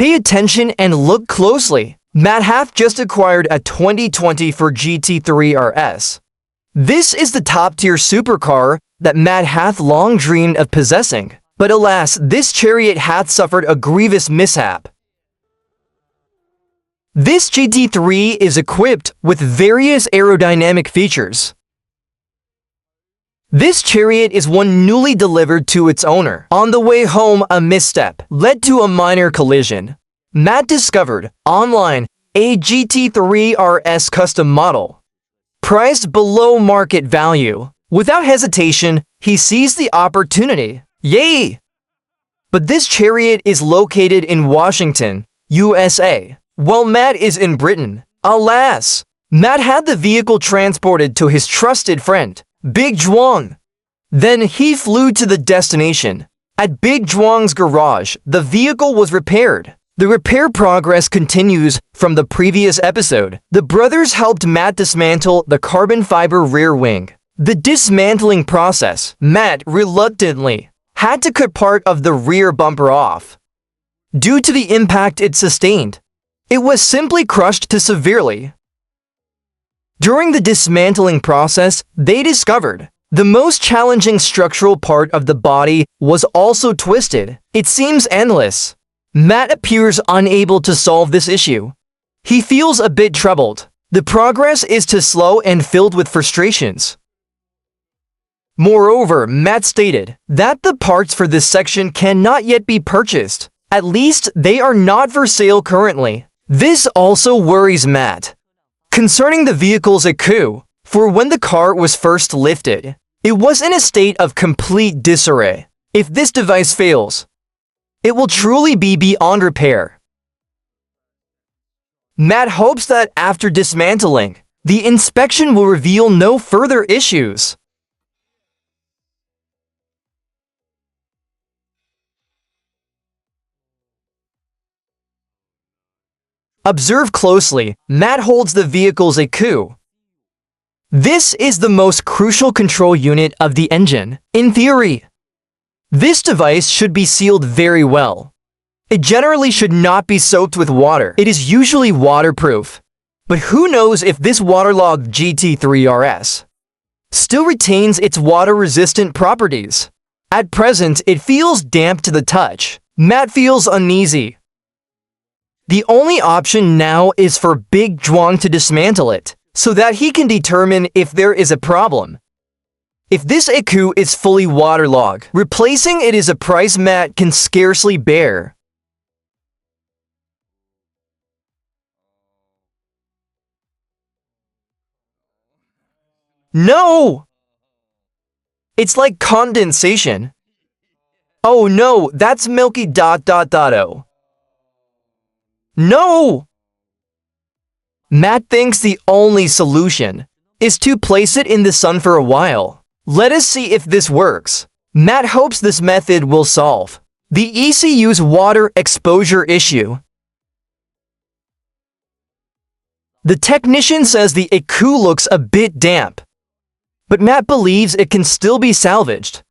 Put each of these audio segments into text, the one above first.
Pay attention and look closely. Matt hath just acquired a 2020 Porsche Gt3 RS. This is the top-tier supercar that Matt hath long dreamed of possessing. But alas, this chariot hath suffered a grievous mishap. This Gt3 is equipped with various aerodynamic features. This chariot is one newly delivered to its owner. On the way home, a misstep led to a minor collision. Matt discovered online a Gt3 RS custom model, priced below market value. Without hesitation, he seized the opportunity. Yay! But this chariot is located in Washington, USA, while Matt is in Britain. Alas! Matt had the vehicle transported to his trusted friend, Big Zhuang. Then he flew to the destination. At Big Zhuang's garage, the vehicle was repaired. The repair progress continues from the previous episode. The brothers helped Matt dismantle the carbon fiber rear wing. The dismantling process, Matt reluctantly had to cut part of the rear bumper off. Due to the impact it sustained, it was simply crushed too severely. During the dismantling process, they discovered the most challenging structural part of the body was also twisted. It seems endless. Matt appears unable to solve this issue. He feels a bit troubled. The progress is too slow and filled with frustrations. Moreover, Matt stated that the parts for this section cannot yet be purchased. At least they are not for sale currently. This also worries Matt. Concerning the vehicle's ECU, for when the car was first lifted, it was in a state of complete disarray. If this device fails, it will truly be beyond repair. Matt hopes that after dismantling, the inspection will reveal no further issues. Observe closely. Matt holds the vehicle's ECU. This is the most crucial control unit of the engine. In theory, this device should be sealed very well. It generally should not be soaked with water. It is usually waterproof. But who knows if this waterlogged Gt3 RS still retains its water-resistant properties. At present, it feels damp to the touch. Matt feels uneasy. The only option now is for Big Zhuang to dismantle it, so that he can determine if there is a problem. If this ECU is fully waterlogged, replacing it is a price Matt can scarcely bear. No! It's like condensation. Oh no, that's milky ... No! Matt thinks the only solution is to place it in the sun for a while. Let us see if this works. Matt hopes this method will solve the ECU's water exposure issue. The technician says the ECU looks a bit damp, but Matt believes it can still be salvaged.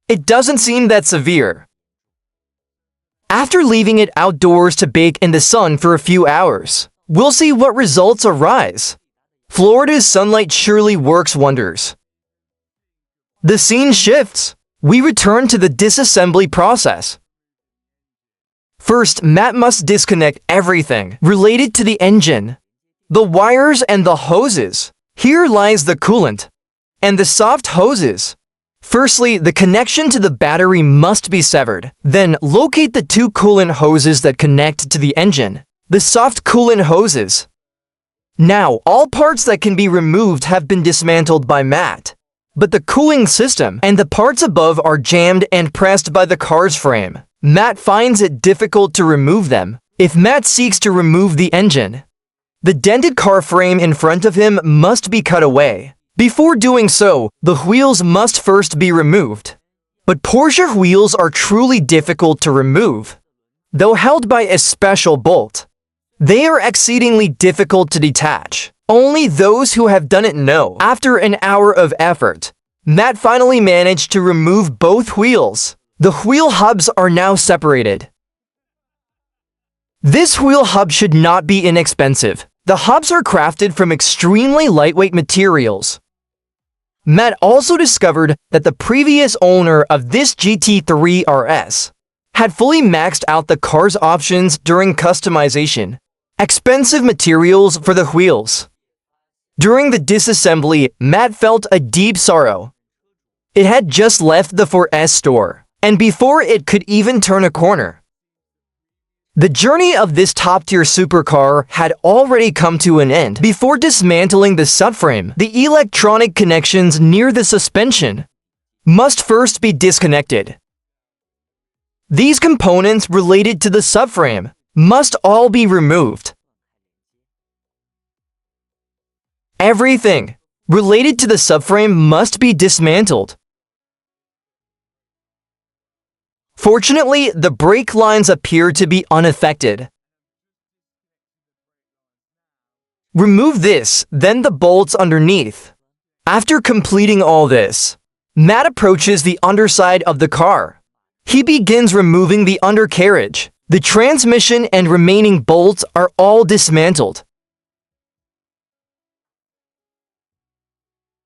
It doesn't seem that severe. After leaving it outdoors to bake in the sun for a few hours, we'll see what results arise. Florida's sunlight surely works wonders. The scene shifts. We return to the disassembly process. First, Matt must disconnect everything related to the engine, the wires and the hoses. Here lies the coolant and the soft hoses. Firstly, the connection to the battery must be severed. Then, locate the two coolant hoses that connect to the engine, the soft coolant hoses. Now, all parts that can be removed have been dismantled by Matt, but the cooling system and the parts above are jammed and pressed by the car's frame. Matt finds it difficult to remove them. If Matt seeks to remove the engine, the dented car frame in front of him must be cut away. Before doing so, the wheels must first be removed. But Porsche wheels are truly difficult to remove. Though held by a special bolt, they are exceedingly difficult to detach. Only those who have done it know. After an hour of effort, Matt finally managed to remove both wheels. The wheel hubs are now separated. This wheel hub should not be inexpensive. The hubs are crafted from extremely lightweight materials. Matt also discovered that the previous owner of this GT3 RS had fully maxed out the car's options during customization. Expensive materials for the wheels. During the disassembly, Matt felt a deep sorrow. It had just left the 4S store, and before it could even turn a corner. The journey of this top-tier supercar had already come to an end. Before dismantling the subframe, the electronic connections near the suspension must first be disconnected. These components related to the subframe must all be removed. Everything related to the subframe must be dismantled. Fortunately, the brake lines appear to be unaffected. Remove this, then the bolts underneath. After completing all this, Matt approaches the underside of the car. He begins removing the undercarriage. The transmission and remaining bolts are all dismantled.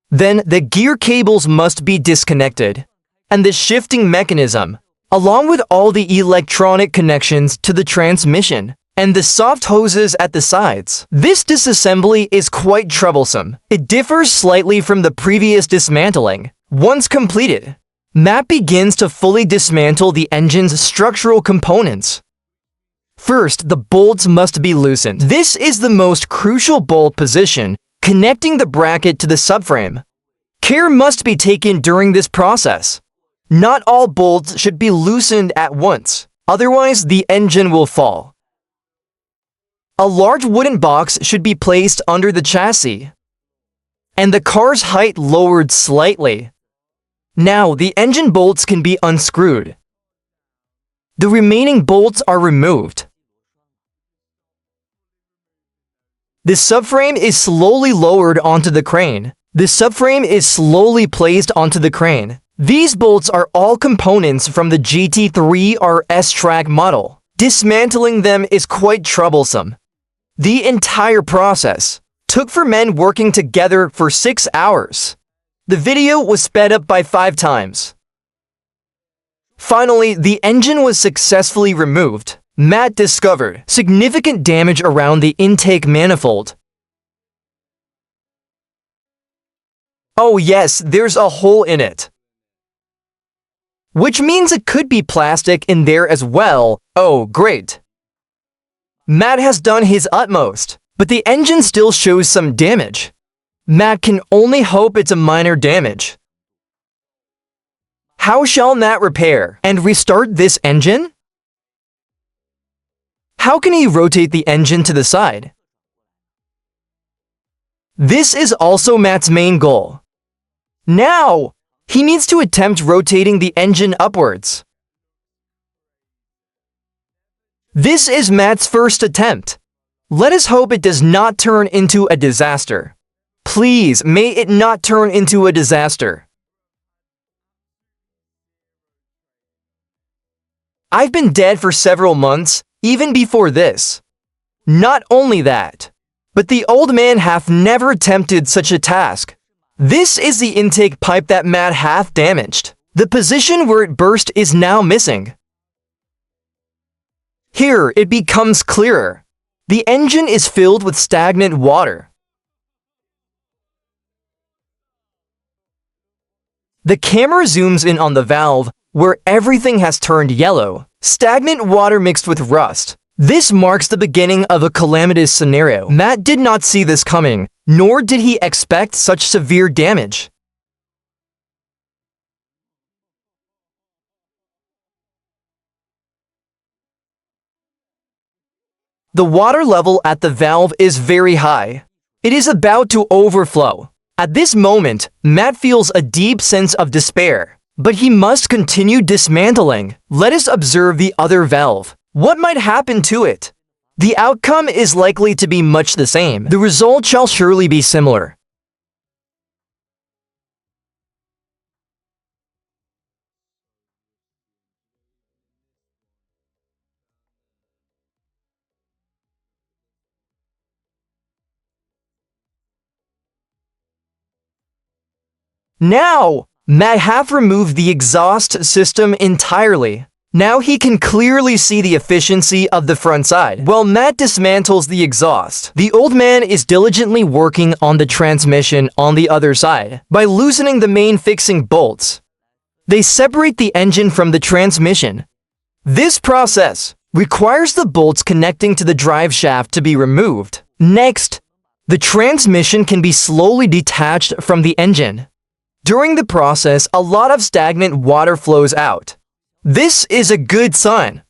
Then the gear cables must be disconnected, and the shifting mechanism, along with all the electronic connections to the transmission and the soft hoses at the sides. This disassembly is quite troublesome. It differs slightly from the previous dismantling. Once completed, Matt begins to fully dismantle the engine's structural components. First, the bolts must be loosened. This is the most crucial bolt position, connecting the bracket to the subframe. Care must be taken during this process. Not all bolts should be loosened at once, otherwise the engine will fall. A large wooden box should be placed under the chassis, and the car's height lowered slightly. Now the engine bolts can be unscrewed. The remaining bolts are removed. The subframe is slowly lowered onto the crane. The subframe is slowly placed onto the crane. These bolts are all components from the GT3 RS track model. Dismantling them is quite troublesome. The entire process took for men working together for 6 hours. The video was sped up by 5 times. Finally, the engine was successfully removed. Matt discovered significant damage around the intake manifold. Oh yes, there's a hole in it, which means it could be plastic in there as well. Oh, great. Matt has done his utmost, but the engine still shows some damage. Matt can only hope it's a minor damage. How shall Matt repair and restart this engine? How can he rotate the engine to the side? This is also Matt's main goal. Now, he needs to attempt rotating the engine upwards. This is Matt's first attempt. Let us hope it does not turn into a disaster. Please, may it not turn into a disaster. I've been dead for several months, even before this. Not only that, but the old man hath never attempted such a task. This is the intake pipe that Matt hath damaged. The position where it burst is now missing. Here it becomes clearer. The engine is filled with stagnant water. The camera zooms in on the valve, where everything has turned yellow. Stagnant water mixed with rust. This marks the beginning of a calamitous scenario. Matt did not see this coming, nor did he expect such severe damage. The water level at the valve is very high. It is about to overflow. At this moment, Matt feels a deep sense of despair, but he must continue dismantling. Let us observe the other valve. What might happen to it? The outcome is likely to be much the same. The result shall surely be similar. Now, Matt have removed the exhaust system entirely. Now he can clearly see the efficiency of the front side. While Matt dismantles the exhaust, the old man is diligently working on the transmission on the other side. By loosening the main fixing bolts, they separate the engine from the transmission. This process requires the bolts connecting to the drive shaft to be removed. Next, the transmission can be slowly detached from the engine. During the process, a lot of stagnant water flows out. This is a good sign.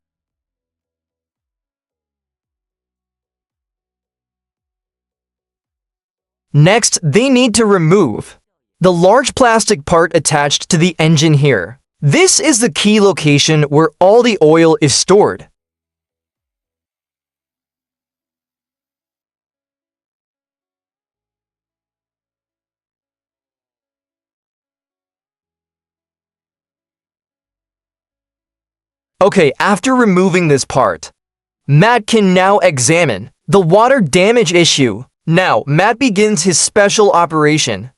Next, they need to remove the large plastic part attached to the engine here. This is the key location where all the oil is stored. Okay, after removing this part, Matt can now examine the water damage issue. Now, Matt begins his special operation.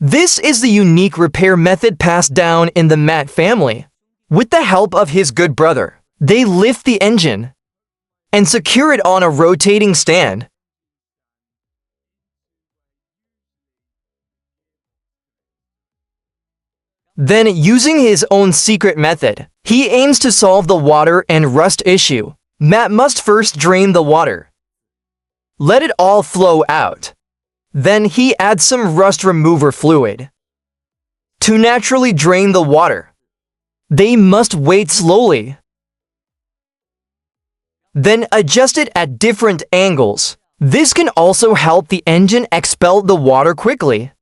This is the unique repair method passed down in the Matt family. With the help of his good brother, they lift the engine and secure it on a rotating stand. Then, using his own secret method, he aims to solve the water and rust issue. Matt must first drain the water. Let it all flow out. Then he adds some rust remover fluid. To naturally drain the water, they must wait slowly. Then adjust it at different angles. This can also help the engine expel the water quickly.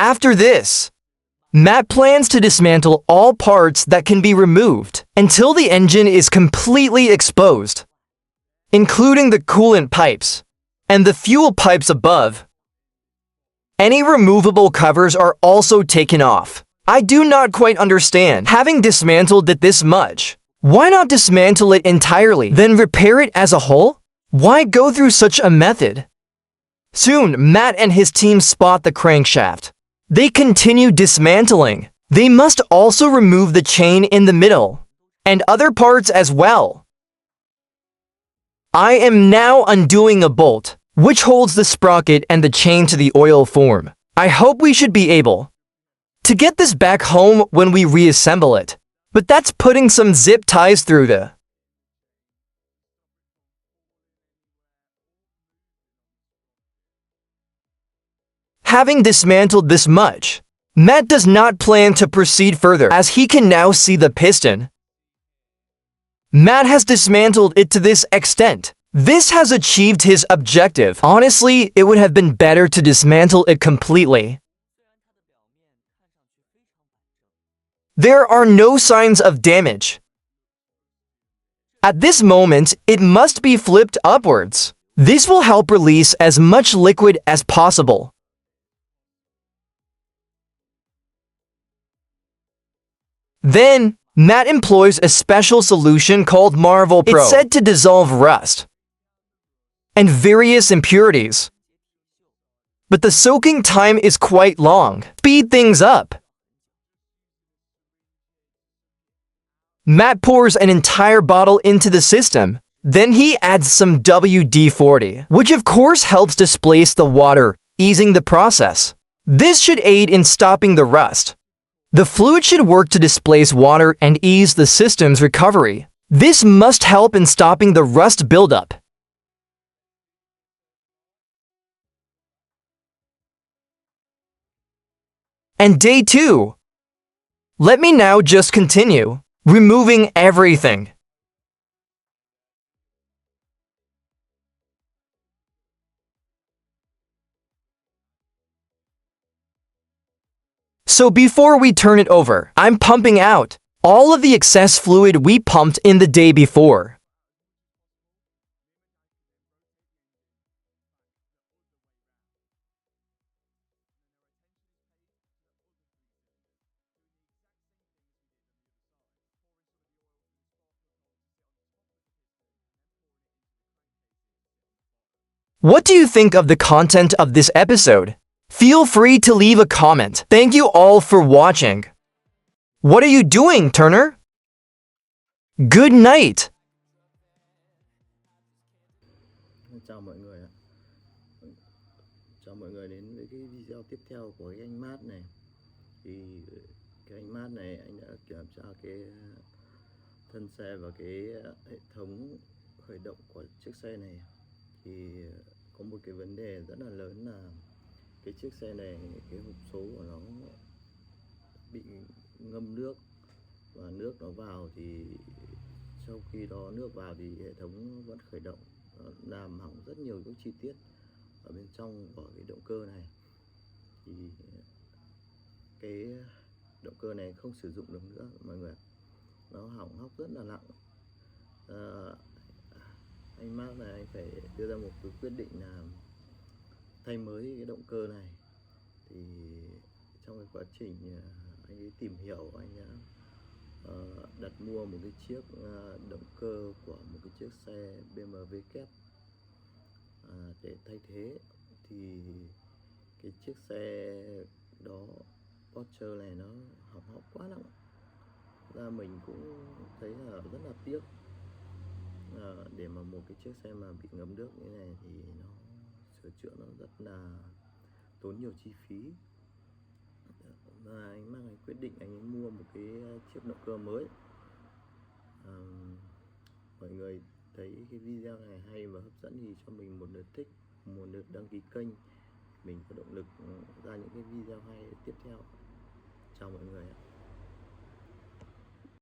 After this, Matt plans to dismantle all parts that can be removed until the engine is completely exposed, including the coolant pipes and the fuel pipes above. Any removable covers are also taken off. I do not quite understand. Having dismantled it this much, why not dismantle it entirely, then repair it as a whole? Why go through such a method? Soon, Matt and his team spot the crankshaft. They continue dismantling. They must also remove the chain in the middle, and other parts as well. I am now undoing a bolt, which holds the sprocket and the chain to the oil form. I hope we should be able to get this back home when we reassemble it, but that's putting some zip ties through the Having dismantled this much, Matt does not plan to proceed further as he can now see the piston. Matt has dismantled it to this extent. This has achieved his objective. Honestly, it would have been better to dismantle it completely. There are no signs of damage. At this moment, it must be flipped upwards. This will help release as much liquid as possible. Then, Matt employs a special solution called Marvel Pro. It's said to dissolve rust and various impurities, but the soaking time is quite long. Speed things up. Matt pours an entire bottle into the system. Then he adds some WD-40, which of course helps displace the water, easing the process. This should aid in stopping the rust. The fluid should work to displace water and ease the system's recovery. This must help in stopping the rust buildup. And day 2. Let me now just continue removing everything. So before we turn it over, I'm pumping out all of the excess fluid we pumped in the day before. What do you think of the content of this episode? Feel free to leave a comment. Thank you all for watching. What are you doing, Turner? Good night. Chào mọi người ạ. Chào mọi người đến với cái video tiếp theo của cái anh Mát này. Thì cái anh Mát này anh đã kiểm tra cái thân xe và cái hệ thống khởi động của chiếc xe này. Thì có một cái vấn đề rất là lớn là cái chiếc xe này, cái hộp số của nó bị ngâm nước, và nước nó vào thì sau khi đó nước vào thì hệ thống vẫn khởi động, làm hỏng rất nhiều các chi tiết ở bên trong của cái động cơ này. Thì cái động cơ này không sử dụng được nữa mọi người, nó hỏng hóc rất là nặng. Anh Mark này anh phải đưa ra một cái quyết định là thay mới cái động cơ này. Thì trong cái quá trình anh ấy tìm hiểu, anh đã đặt mua một cái chiếc động cơ của một cái chiếc xe BMW kép để thay thế. Thì cái chiếc xe đó, Porsche này, nó hỏng hóc quá nặng ra mình cũng thấy là rất là tiếc. Để mà một cái chiếc xe mà bị ngấm nước như này thì nó sửa chữa nó rất là tốn nhiều chi phí, và anh mang anh quyết định anh ấy mua một cái chiếc động cơ mới. Mọi người thấy cái video này hay và hấp dẫn thì cho mình một lượt thích, một lượt đăng ký kênh, mình có động lực ra những cái video hay tiếp theo. Chào mọi người ạ.